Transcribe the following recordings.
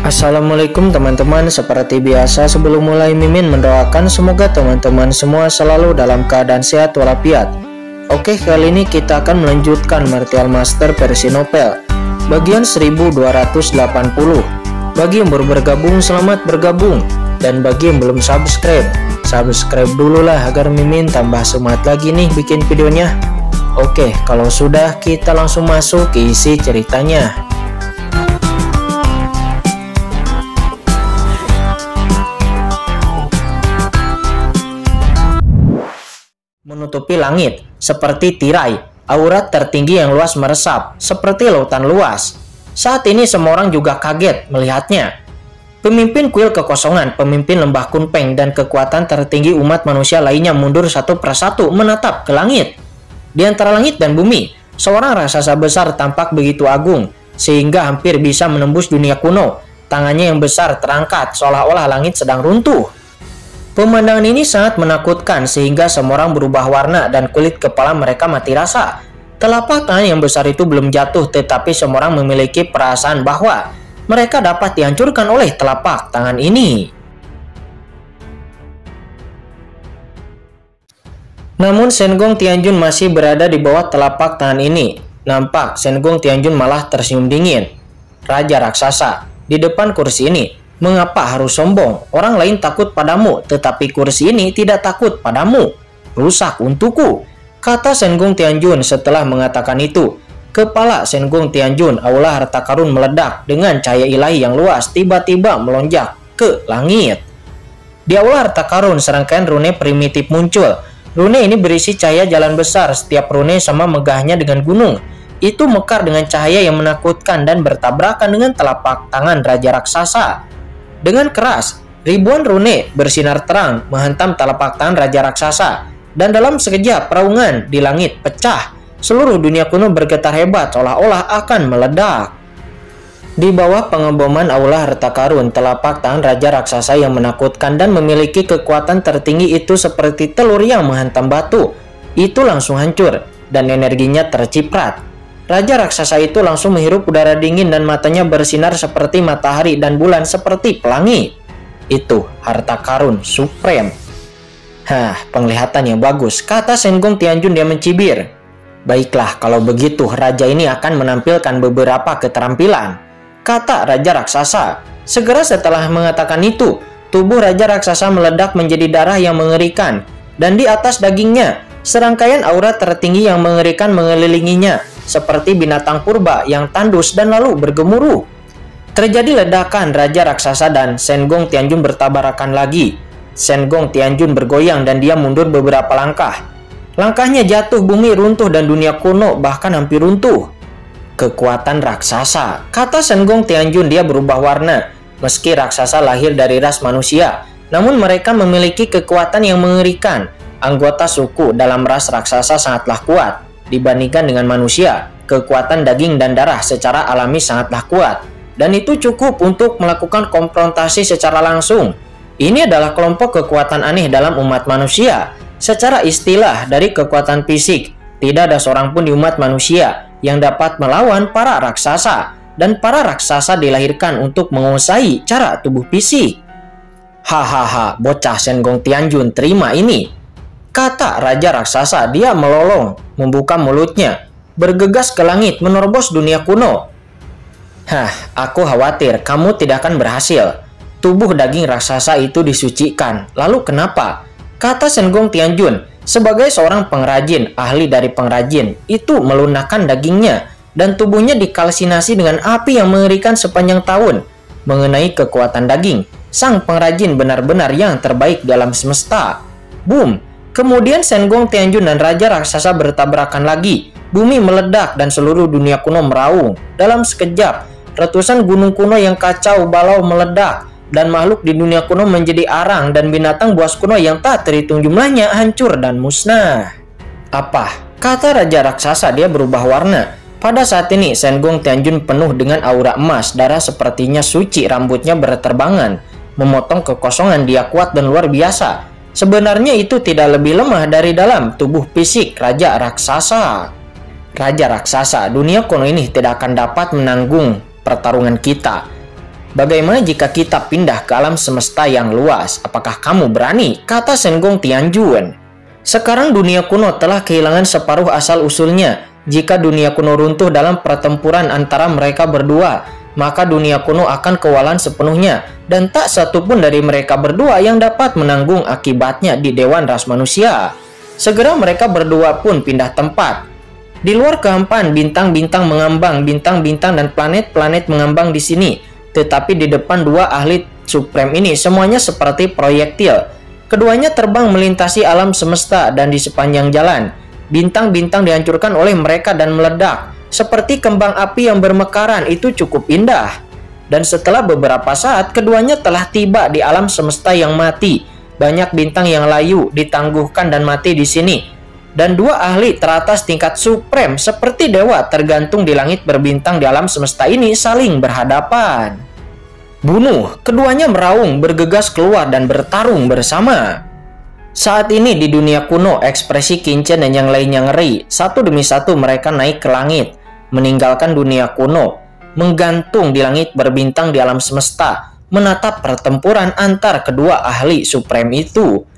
Assalamualaikum teman-teman, seperti biasa sebelum mulai Mimin mendoakan semoga teman-teman semua selalu dalam keadaan sehat walafiat. Oke, kali ini kita akan melanjutkan Martial Master versi novel bagian 1280. Bagi yang baru bergabung, selamat bergabung, dan bagi yang belum subscribe dulu lah agar Mimin tambah semangat lagi nih bikin videonya. Oke, kalau sudah kita langsung masuk ke isi ceritanya. Menutupi langit seperti tirai, aura tertinggi yang luas meresap seperti lautan luas. Saat ini semua orang juga kaget melihatnya. Pemimpin kuil kekosongan, pemimpin lembah Kunpeng, dan kekuatan tertinggi umat manusia lainnya mundur satu persatu menatap ke langit. Di antara langit dan bumi, seorang raksasa besar tampak begitu agung sehingga hampir bisa menembus dunia kuno. Tangannya yang besar terangkat seolah-olah langit sedang runtuh. Pemandangan ini sangat menakutkan sehingga semua orang berubah warna dan kulit kepala mereka mati rasa. Telapak tangan yang besar itu belum jatuh, tetapi semua orang memiliki perasaan bahwa mereka dapat dihancurkan oleh telapak tangan ini. Namun Senggon Tianjun masih berada di bawah telapak tangan ini. Nampak Senggon Tianjun malah tersenyum dingin. Raja raksasa di depan kursi ini. Mengapa harus sombong? Orang lain takut padamu, tetapi kursi ini tidak takut padamu. Rusak untukku, kata Senggon Tianjun setelah mengatakan itu. Kepala Senggon Tianjun, aula harta karun meledak dengan cahaya ilahi yang luas tiba-tiba melonjak ke langit. Di aula harta karun, serangkaian rune primitif muncul. Rune ini berisi cahaya jalan besar, setiap rune sama megahnya dengan gunung. Itu mekar dengan cahaya yang menakutkan dan bertabrakan dengan telapak tangan Raja Raksasa. Dengan keras, ribuan rune bersinar terang menghantam telapak tangan Raja Raksasa, dan dalam sekejap peraungan di langit pecah. Seluruh dunia kuno bergetar hebat seolah-olah akan meledak. Di bawah pengeboman aula harta karun, telapak tangan Raja Raksasa yang menakutkan dan memiliki kekuatan tertinggi itu seperti telur yang menghantam batu. Itu langsung hancur dan energinya terciprat. Raja raksasa itu langsung menghirup udara dingin dan matanya bersinar seperti matahari dan bulan seperti pelangi. Itu harta karun supreme. Penglihatan yang bagus, kata Senggon Tianjun. Dia mencibir. Baiklah, kalau begitu raja ini akan menampilkan beberapa keterampilan, kata Raja Raksasa. Segera setelah mengatakan itu, tubuh Raja Raksasa meledak menjadi darah yang mengerikan, dan di atas dagingnya serangkaian aura tertinggi yang mengerikan mengelilinginya, seperti binatang purba yang tandus dan lalu bergemuruh. Terjadi ledakan, Raja Raksasa dan Senggon Tianjun bertabrakan lagi. Senggon Tianjun bergoyang dan dia mundur beberapa langkah. Langkahnya jatuh, bumi runtuh dan dunia kuno bahkan hampir runtuh. Kekuatan raksasa, kata Senggon Tianjun. Dia berubah warna. Meski raksasa lahir dari ras manusia, namun mereka memiliki kekuatan yang mengerikan. Anggota suku dalam ras raksasa sangatlah kuat dibandingkan dengan manusia. Kekuatan daging dan darah secara alami sangatlah kuat, dan itu cukup untuk melakukan konfrontasi secara langsung. Ini adalah kelompok kekuatan aneh dalam umat manusia. Secara istilah dari kekuatan fisik, tidak ada seorang pun di umat manusia yang dapat melawan para raksasa, dan para raksasa dilahirkan untuk menguasai cara tubuh fisik. Hahaha, bocah Senggon Tianjun, terima ini, kata Raja Raksasa. Dia melolong, membuka mulutnya, bergegas ke langit, menerobos dunia kuno. Aku khawatir kamu tidak akan berhasil. Tubuh daging raksasa itu disucikan. Lalu kenapa? Kata Senggon Tianjun. Sebagai seorang pengrajin, ahli dari pengrajin, itu melunakkan dagingnya, dan tubuhnya dikalsinasi dengan api yang mengerikan sepanjang tahun. Mengenai kekuatan daging, sang pengrajin benar-benar yang terbaik dalam semesta. Boom! Kemudian Senggon Tianjun dan Raja Raksasa bertabrakan lagi. Bumi meledak dan seluruh dunia kuno meraung. Dalam sekejap, ratusan gunung kuno yang kacau balau meledak, dan makhluk di dunia kuno menjadi arang, dan binatang buas kuno yang tak terhitung jumlahnya hancur dan musnah. Apa? Kata Raja Raksasa. Dia berubah warna. Pada saat ini Senggon Tianjun penuh dengan aura emas. Darah sepertinya suci, rambutnya berterbangan, memotong kekosongan. Dia kuat dan luar biasa. Sebenarnya itu tidak lebih lemah dari dalam tubuh fisik Raja Raksasa. Raja Raksasa, dunia kuno ini tidak akan dapat menanggung pertarungan kita. Bagaimana jika kita pindah ke alam semesta yang luas? Apakah kamu berani? Kata Senggong Tianjun. Sekarang dunia kuno telah kehilangan separuh asal-usulnya. Jika dunia kuno runtuh dalam pertempuran antara mereka berdua, maka dunia kuno akan kewalan sepenuhnya. Dan tak satupun dari mereka berdua yang dapat menanggung akibatnya di Dewan Ras Manusia. Segera mereka berdua pun pindah tempat. Di luar kehampaan, bintang-bintang mengambang, bintang-bintang dan planet-planet mengambang di sini. Tetapi di depan dua ahli supreme ini semuanya seperti proyektil. Keduanya terbang melintasi alam semesta dan di sepanjang jalan. Bintang-bintang dihancurkan oleh mereka dan meledak. Seperti kembang api yang bermekaran, itu cukup indah. Dan setelah beberapa saat, keduanya telah tiba di alam semesta yang mati. Banyak bintang yang layu, ditangguhkan dan mati di sini. Dan dua ahli teratas tingkat supreme seperti dewa tergantung di langit berbintang di alam semesta ini saling berhadapan. Bunuh, keduanya meraung, bergegas keluar dan bertarung bersama. Saat ini di dunia kuno, ekspresi Qin-Chen dan yang lainnya ngeri. Satu demi satu mereka naik ke langit, meninggalkan dunia kuno, menggantung di langit berbintang di alam semesta, menatap pertempuran antar kedua ahli supreme itu.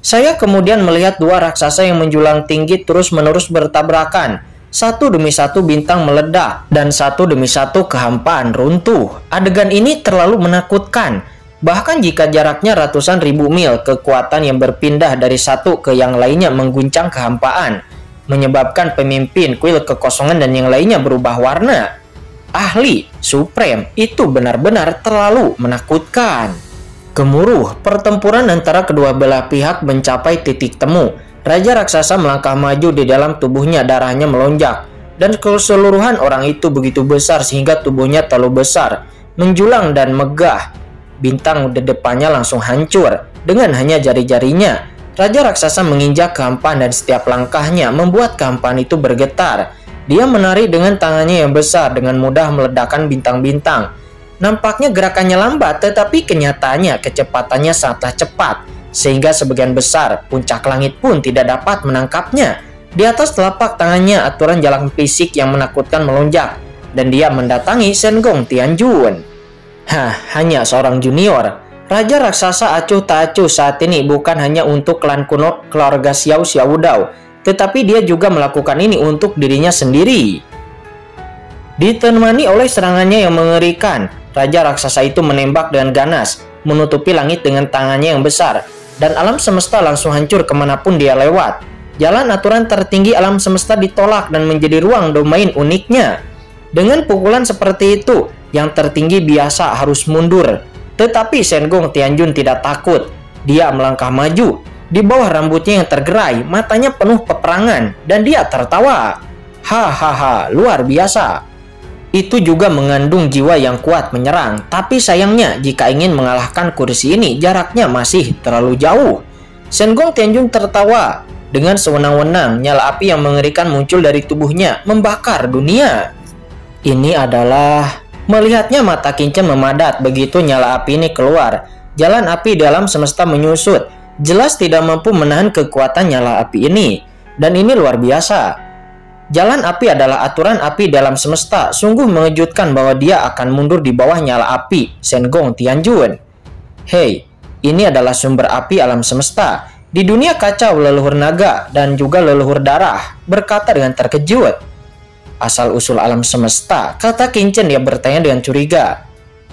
Saya kemudian melihat dua raksasa yang menjulang tinggi terus-menerus bertabrakan. Satu demi satu bintang meledak, dan satu demi satu kehampaan runtuh. Adegan ini terlalu menakutkan. Bahkan jika jaraknya ratusan ribu mil, kekuatan yang berpindah dari satu ke yang lainnya mengguncang kehampaan, menyebabkan pemimpin kuil kekosongan dan yang lainnya berubah warna. Ahli supreme itu benar-benar terlalu menakutkan. Gemuruh, pertempuran antara kedua belah pihak mencapai titik temu. Raja raksasa melangkah maju, di dalam tubuhnya darahnya melonjak. Dan keseluruhan orang itu begitu besar sehingga tubuhnya terlalu besar, menjulang dan megah. Bintang di depannya langsung hancur dengan hanya jari-jarinya. Raja raksasa menginjak kehampaan dan setiap langkahnya membuat kehampaan itu bergetar. Dia menari dengan tangannya yang besar, dengan mudah meledakkan bintang-bintang. Nampaknya gerakannya lambat, tetapi kenyataannya kecepatannya sangatlah cepat, sehingga sebagian besar puncak langit pun tidak dapat menangkapnya. Di atas telapak tangannya aturan jalan fisik yang menakutkan melonjak, dan dia mendatangi Senggong Tianjun. Hanya seorang junior. Raja raksasa acuh tak acuh saat ini bukan hanya untuk klan kuno keluarga Xiao Xiaodao, tetapi dia juga melakukan ini untuk dirinya sendiri. Ditemani oleh serangannya yang mengerikan, raja raksasa itu menembak dengan ganas, menutupi langit dengan tangannya yang besar, dan alam semesta langsung hancur kemanapun dia lewat. Jalan aturan tertinggi alam semesta ditolak dan menjadi ruang domain uniknya. Dengan pukulan seperti itu, yang tertinggi biasa harus mundur. Tetapi Senggong Tianjun tidak takut. Dia melangkah maju. Di bawah rambutnya yang tergerai, matanya penuh peperangan, dan dia tertawa. Hahaha, luar biasa. Itu juga mengandung jiwa yang kuat menyerang, tapi sayangnya jika ingin mengalahkan kursi ini jaraknya masih terlalu jauh. Senggong Tianjun tertawa. Dengan sewenang-wenang, nyala api yang mengerikan muncul dari tubuhnya, membakar dunia. Ini adalah... Melihatnya mata Qin-Chen memadat begitu nyala api ini keluar. Jalan api dalam semesta menyusut. Jelas tidak mampu menahan kekuatan nyala api ini. Dan ini luar biasa. Jalan api adalah aturan api dalam semesta. Sungguh mengejutkan bahwa dia akan mundur di bawah nyala api Senggong Tianjun. Hei, ini adalah sumber api alam semesta. Di dunia kacau leluhur naga dan juga leluhur darah, berkata dengan terkejut. Asal-usul alam semesta, kata Qin-Chen. Dia bertanya dengan curiga.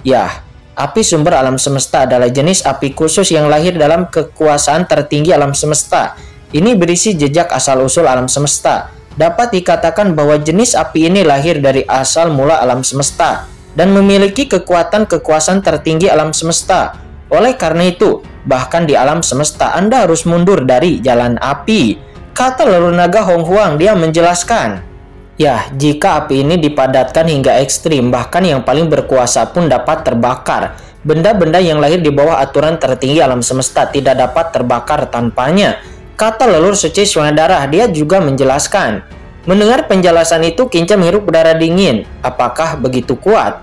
Yah, api sumber alam semesta adalah jenis api khusus yang lahir dalam kekuasaan tertinggi alam semesta. Ini berisi jejak asal-usul alam semesta. Dapat dikatakan bahwa jenis api ini lahir dari asal mula alam semesta dan memiliki kekuasaan tertinggi alam semesta. Oleh karena itu, bahkan di alam semesta Anda harus mundur dari jalan api, kata leluhur naga Hong Huang. Dia menjelaskan. Ya, jika api ini dipadatkan hingga ekstrim, bahkan yang paling berkuasa pun dapat terbakar. Benda-benda yang lahir di bawah aturan tertinggi alam semesta tidak dapat terbakar tanpanya, kata leluhur suci Swadarah. Dia juga menjelaskan. Mendengar penjelasan itu, Qin-Chen menghirup udara dingin. Apakah begitu kuat?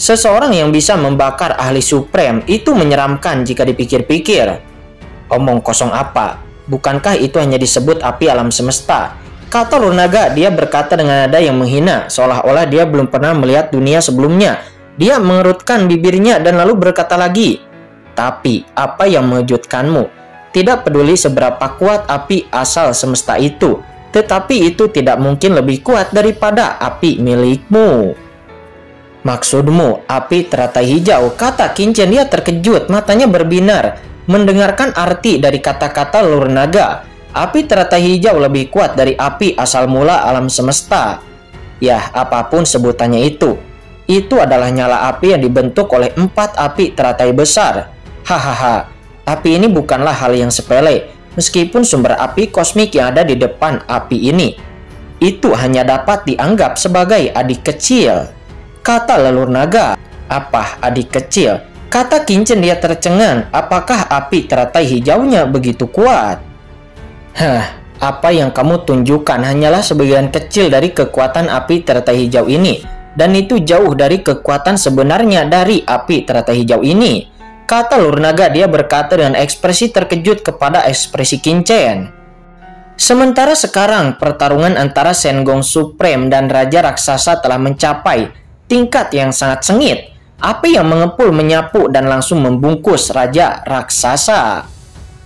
Seseorang yang bisa membakar ahli supreme itu menyeramkan jika dipikir-pikir. Omong kosong apa? Bukankah itu hanya disebut api alam semesta? Kata leluhur naga. Dia berkata dengan nada yang menghina, seolah-olah dia belum pernah melihat dunia sebelumnya. Dia mengerutkan bibirnya dan lalu berkata lagi, "Tapi apa yang mengejutkanmu? Tidak peduli seberapa kuat api asal semesta itu, tetapi itu tidak mungkin lebih kuat daripada api milikmu." "Maksudmu api teratai hijau?" kata Qin-Chen. Dia terkejut, matanya berbinar mendengarkan arti dari kata-kata leluhur naga. Api teratai hijau lebih kuat dari api asal mula alam semesta. Ya, apapun sebutannya itu adalah nyala api yang dibentuk oleh 4 api teratai besar. Hahaha, api ini bukanlah hal yang sepele. Meskipun sumber api kosmik yang ada di depan api ini, itu hanya dapat dianggap sebagai adik kecil, kata leluhur naga. "Apa adik kecil?" kata Qin-Chen. Dia tercengang. Apakah api teratai hijaunya begitu kuat? Apa yang kamu tunjukkan hanyalah sebagian kecil dari kekuatan api teratai hijau ini. Dan itu jauh dari kekuatan sebenarnya dari api teratai hijau ini, kata leluhur naga. Dia berkata dengan ekspresi terkejut kepada ekspresi Qin-Chen. Sementara sekarang pertarungan antara Senggong Supreme dan Raja Raksasa telah mencapai tingkat yang sangat sengit. Api yang mengepul menyapu dan langsung membungkus Raja Raksasa.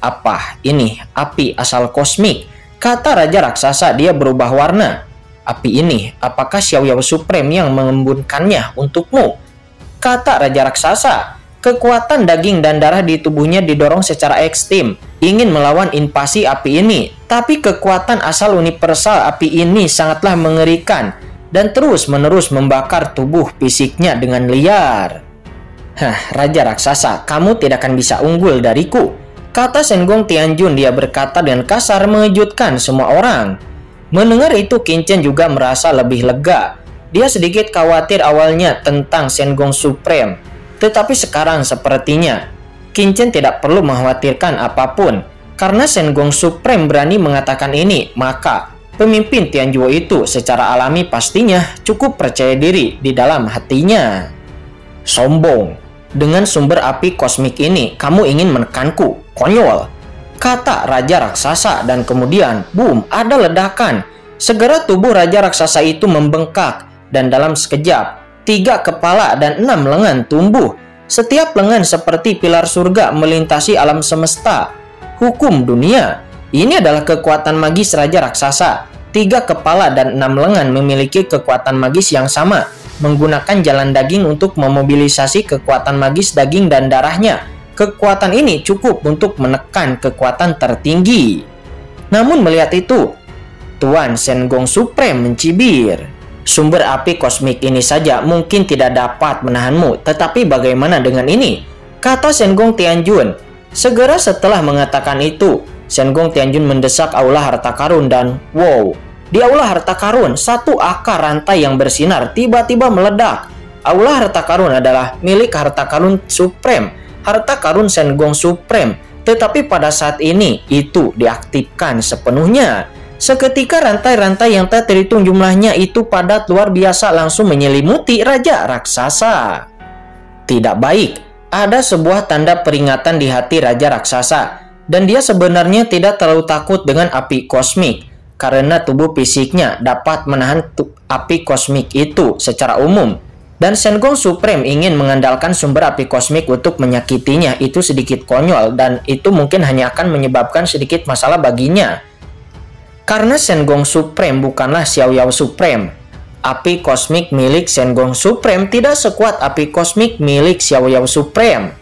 "Apa ini api asal kosmik?" kata Raja Raksasa. Dia berubah warna. "Api ini, apakah Xiao Yao Supreme yang mengembunkannya untukmu?" kata Raja Raksasa. Kekuatan daging dan darah di tubuhnya didorong secara ekstrim, ingin melawan invasi api ini. Tapi kekuatan asal universal api ini sangatlah mengerikan dan terus-menerus membakar tubuh fisiknya dengan liar. Raja Raksasa, kamu tidak akan bisa unggul dariku, kata Senggong Tianjun. Dia berkata dengan kasar, mengejutkan semua orang. Mendengar itu, Qin-Chen juga merasa lebih lega. Dia sedikit khawatir awalnya tentang Senggong Supreme, tetapi sekarang sepertinya Qin-Chen tidak perlu mengkhawatirkan apapun. Karena Senggong Supreme berani mengatakan ini, maka pemimpin Tianjuo itu secara alami pastinya cukup percaya diri di dalam hatinya. "Sombong, dengan sumber api kosmik ini kamu ingin menekanku? Konyol," kata Raja Raksasa. Dan kemudian, boom, ada ledakan. Segera tubuh Raja Raksasa itu membengkak dan dalam sekejap 3 kepala dan 6 lengan tumbuh. Setiap lengan seperti pilar surga melintasi alam semesta. Hukum dunia. Ini adalah kekuatan magis Raja Raksasa. 3 kepala dan 6 lengan memiliki kekuatan magis yang sama, menggunakan jalan daging untuk memobilisasi kekuatan magis daging dan darahnya. Kekuatan ini cukup untuk menekan kekuatan tertinggi. Namun melihat itu, Tuan Senggong Supreme mencibir. "Sumber api kosmik ini saja mungkin tidak dapat menahanmu, tetapi bagaimana dengan ini?" kata Senggong Tianjun. Segera setelah mengatakan itu, Senggong Tianjun mendesak aula harta karun dan wow, di aula harta karun satu akar rantai yang bersinar tiba-tiba meledak. Aula harta karun adalah milik harta karun Supreme, harta karun Senggong Supreme, tetapi pada saat ini itu diaktifkan sepenuhnya. Seketika rantai-rantai yang tak terhitung jumlahnya itu padat luar biasa langsung menyelimuti Raja Raksasa. Tidak baik. Ada sebuah tanda peringatan di hati Raja Raksasa, dan dia sebenarnya tidak terlalu takut dengan api kosmik karena tubuh fisiknya dapat menahan api kosmik itu secara umum. Dan Senggong Supreme ingin mengandalkan sumber api kosmik untuk menyakitinya itu sedikit konyol, dan itu mungkin hanya akan menyebabkan sedikit masalah baginya. Karena Senggong Supreme bukanlah Xiao Yao Supreme. Api kosmik milik Senggong Supreme tidak sekuat api kosmik milik Xiao Yao Supreme.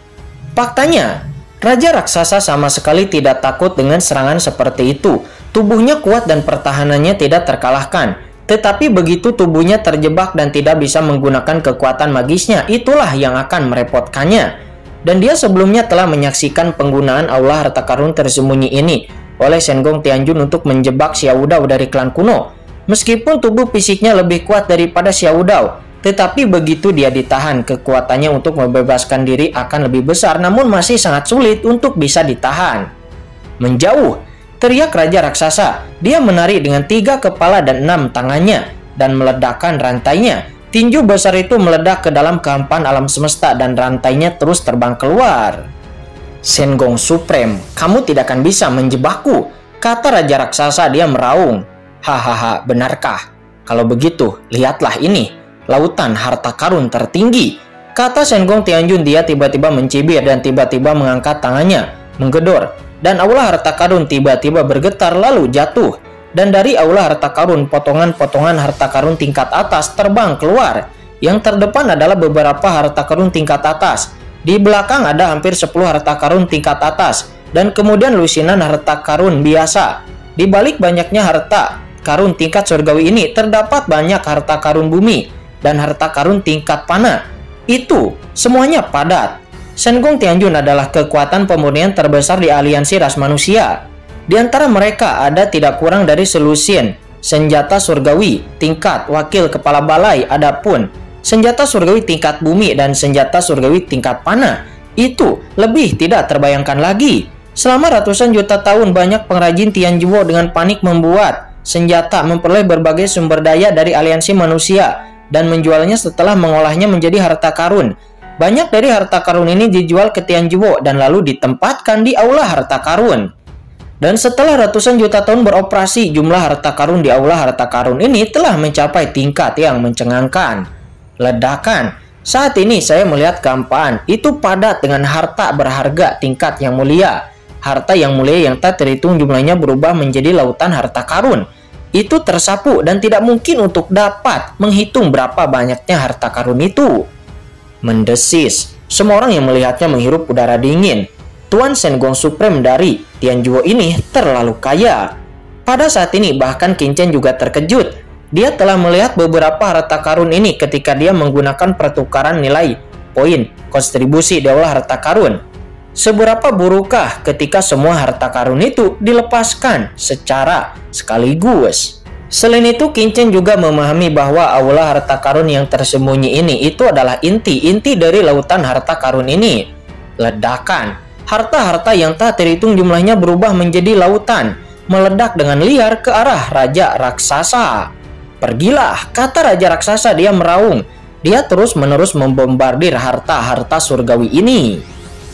Faktanya, Raja Raksasa sama sekali tidak takut dengan serangan seperti itu. Tubuhnya kuat dan pertahanannya tidak terkalahkan. Tetapi begitu tubuhnya terjebak dan tidak bisa menggunakan kekuatan magisnya, itulah yang akan merepotkannya. Dan dia sebelumnya telah menyaksikan penggunaan aula harta karun tersembunyi ini oleh Senggong Tianjun untuk menjebak Xiao Dao dari klan kuno. Meskipun tubuh fisiknya lebih kuat daripada Xiao Dao, tetapi begitu dia ditahan, kekuatannya untuk membebaskan diri akan lebih besar, namun masih sangat sulit untuk bisa ditahan. "Menjauh!" teriak Raja Raksasa. Dia menarik dengan 3 kepala dan 6 tangannya dan meledakkan rantainya. Tinju besar itu meledak ke dalam kehampaan alam semesta dan rantainya terus terbang keluar. "Senggong Supreme, kamu tidak akan bisa menjebakku," kata Raja Raksasa. Dia meraung. "Hahaha, benarkah? Kalau begitu, lihatlah ini, lautan harta karun tertinggi." Kata Sengkong Tianjun, dia tiba-tiba mencibir dan tiba-tiba mengangkat tangannya, menggedor. Dan aula harta karun tiba-tiba bergetar lalu jatuh. Dan dari aula harta karun, potongan-potongan harta karun tingkat atas terbang keluar. Yang terdepan adalah beberapa harta karun tingkat atas. Di belakang ada hampir 10 harta karun tingkat atas. Dan kemudian lusinan harta karun biasa. Di balik banyaknya harta karun tingkat surgawi ini, terdapat banyak harta karun bumi dan harta karun tingkat panah. Itu semuanya padat. Sengkong Tianjun adalah kekuatan pemurnian terbesar di aliansi ras manusia. Di antara mereka ada tidak kurang dari selusin senjata surgawi tingkat wakil kepala balai, adapun senjata surgawi tingkat bumi dan senjata surgawi tingkat panah itu lebih tidak terbayangkan lagi. Selama ratusan juta tahun banyak pengrajin Tianjiwo dengan panik membuat senjata, memperoleh berbagai sumber daya dari aliansi manusia dan menjualnya setelah mengolahnya menjadi harta karun. Banyak dari harta karun ini dijual ke Tianjiwo dan lalu ditempatkan di aula harta karun. Dan setelah ratusan juta tahun beroperasi, jumlah harta karun di aula harta karun ini telah mencapai tingkat yang mencengangkan. Ledakan. Saat ini saya melihat kehampaan itu padat dengan harta berharga tingkat yang mulia. Harta yang mulia yang tak terhitung jumlahnya berubah menjadi lautan harta karun. Itu tersapu dan tidak mungkin untuk dapat menghitung berapa banyaknya harta karun itu. Mendesis. Semua orang yang melihatnya menghirup udara dingin. Tuan Sengkong Supreme dari Tianjiwo ini terlalu kaya. Pada saat ini bahkan Qin Chen juga terkejut. Dia telah melihat beberapa harta karun ini ketika dia menggunakan pertukaran nilai poin kontribusi di aula harta karun. Seberapa burukkah ketika semua harta karun itu dilepaskan secara sekaligus? Selain itu, Qin Chen juga memahami bahwa aula harta karun yang tersembunyi ini itu adalah inti dari lautan harta karun ini. Ledakan. Harta-harta yang tak terhitung jumlahnya berubah menjadi lautan, meledak dengan liar ke arah Raja Raksasa. Pergilah, kata Raja Raksasa, dia meraung. Dia terus-menerus membombardir harta-harta surgawi ini.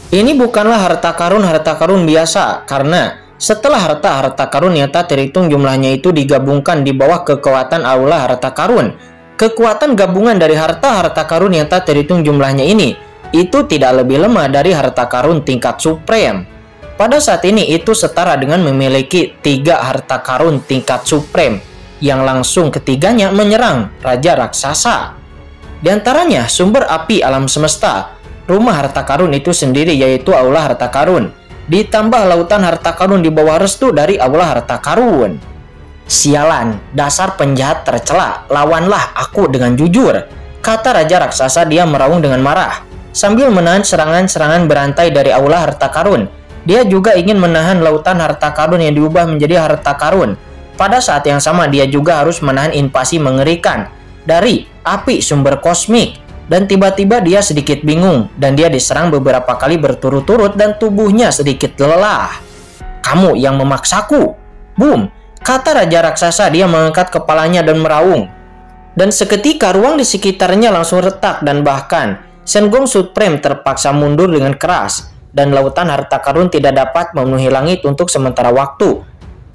Ini bukanlah harta karun biasa, karena setelah harta karun yang tak terhitung jumlahnya itu digabungkan di bawah kekuatan aula harta karun, kekuatan gabungan dari harta karun yang tak terhitung jumlahnya ini, itu tidak lebih lemah dari harta karun tingkat supreme. Pada saat ini itu setara dengan memiliki 3 harta karun tingkat supreme, yang langsung ketiganya menyerang Raja Raksasa. Di antaranya sumber api alam semesta, rumah harta karun itu sendiri yaitu aula harta karun, ditambah lautan harta karun di bawah restu dari aula harta karun. Sialan, dasar penjahat tercela, lawanlah aku dengan jujur, kata Raja Raksasa. Dia meraung dengan marah sambil menahan serangan-serangan berantai dari aula harta karun. Dia juga ingin menahan lautan harta karun yang diubah menjadi harta karun. Pada saat yang sama dia juga harus menahan invasi mengerikan dari api sumber kosmik. Dan tiba-tiba dia sedikit bingung dan dia diserang beberapa kali berturut-turut dan tubuhnya sedikit lelah. Kamu yang memaksaku. Boom, kata Raja Raksasa. Dia mengangkat kepalanya dan meraung. Dan seketika ruang di sekitarnya langsung retak dan bahkan Sengkong Supreme terpaksa mundur dengan keras. Dan lautan harta karun tidak dapat memenuhi langit untuk sementara waktu.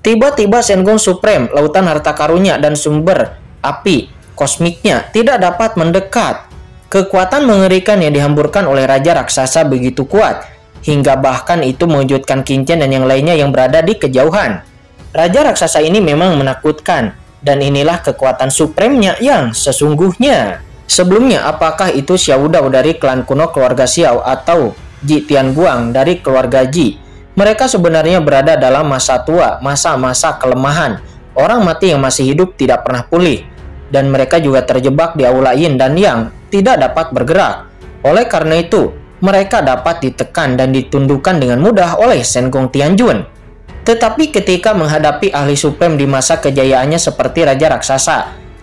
Tiba-tiba Sengkong Supreme, lautan harta karunnya dan sumber api kosmiknya tidak dapat mendekat. Kekuatan mengerikan yang dihamburkan oleh Raja Raksasa begitu kuat, hingga bahkan itu mewujudkan Qin Chen dan yang lainnya yang berada di kejauhan. Raja Raksasa ini memang menakutkan, dan inilah kekuatan supremnya yang sesungguhnya. Sebelumnya, apakah itu Xiao Dao dari klan kuno keluarga Xiao atau Ji Tianguang dari keluarga Ji? Mereka sebenarnya berada dalam masa tua, masa-masa kelemahan. Orang mati yang masih hidup tidak pernah pulih. Dan mereka juga terjebak di aula yin dan yang tidak dapat bergerak. Oleh karena itu, mereka dapat ditekan dan ditundukkan dengan mudah oleh Sengkong Tianjun. Tetapi ketika menghadapi ahli supreme di masa kejayaannya seperti Raja Raksasa,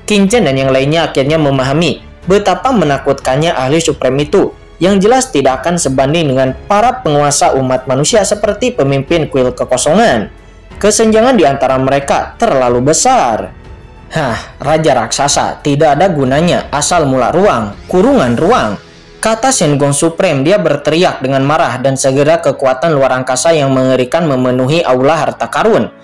Qin Chen dan yang lainnya akhirnya memahami betapa menakutkannya ahli supreme itu, yang jelas tidak akan sebanding dengan para penguasa umat manusia seperti pemimpin kuil kekosongan. Kesenjangan di antara mereka terlalu besar. Raja Raksasa, tidak ada gunanya asal mula ruang, kurungan ruang, kata Sengkong Supreme. Dia berteriak dengan marah dan segera kekuatan luar angkasa yang mengerikan memenuhi aula harta karun.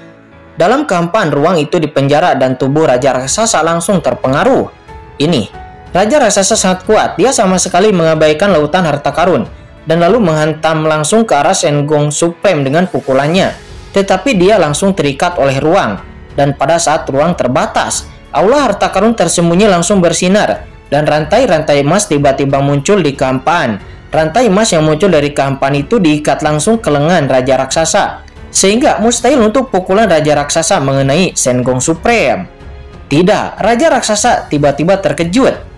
Dalam kehampaan ruang itu dipenjara dan tubuh Raja Raksasa langsung terpengaruh. Ini, Raja raksasa sangat kuat, dia sama sekali mengabaikan lautan harta karun dan lalu menghantam langsung ke arah Senggong Supreme dengan pukulannya. Tetapi dia langsung terikat oleh ruang, dan pada saat ruang terbatas, aula harta karun tersembunyi langsung bersinar dan rantai-rantai emas tiba-tiba muncul di kampaan. Rantai emas yang muncul dari kampaan itu diikat langsung ke lengan Raja Raksasa, sehingga mustahil untuk pukulan Raja Raksasa mengenai Senggong Supreme. Tidak, Raja Raksasa tiba-tiba terkejut.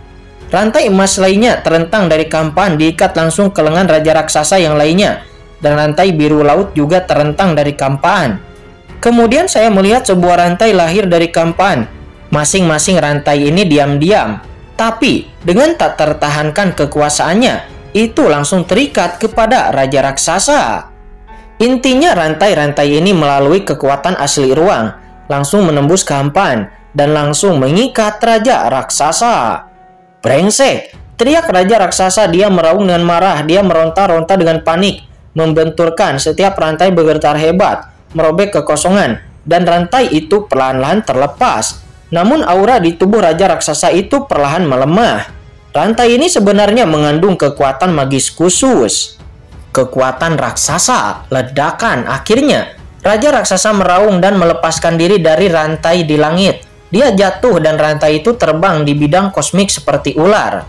Rantai emas lainnya terentang dari kampaan diikat langsung ke lengan Raja Raksasa yang lainnya, dan rantai biru laut juga terentang dari kampaan. Kemudian saya melihat sebuah rantai lahir dari kampaan. Masing-masing rantai ini diam-diam, tapi dengan tak tertahankan kekuasaannya, itu langsung terikat kepada Raja Raksasa. Intinya rantai-rantai ini melalui kekuatan asli ruang, langsung menembus kampaan, dan langsung mengikat Raja Raksasa. Brengsek! Teriak Raja Raksasa, dia meraung dengan marah, dia meronta-ronta dengan panik, membenturkan setiap rantai bergetar hebat, merobek kekosongan, dan rantai itu perlahan-lahan terlepas. Namun aura di tubuh Raja Raksasa itu perlahan melemah. Rantai ini sebenarnya mengandung kekuatan magis khusus. Kekuatan raksasa, ledakan. Akhirnya, Raja Raksasa meraung dan melepaskan diri dari rantai di langit. Dia jatuh dan rantai itu terbang di bidang kosmik seperti ular.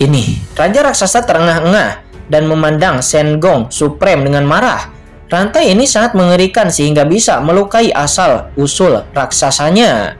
Ini. Raja Raksasa terengah-engah dan memandang Senggong Supreme dengan marah. Rantai ini sangat mengerikan sehingga bisa melukai asal-usul raksasanya.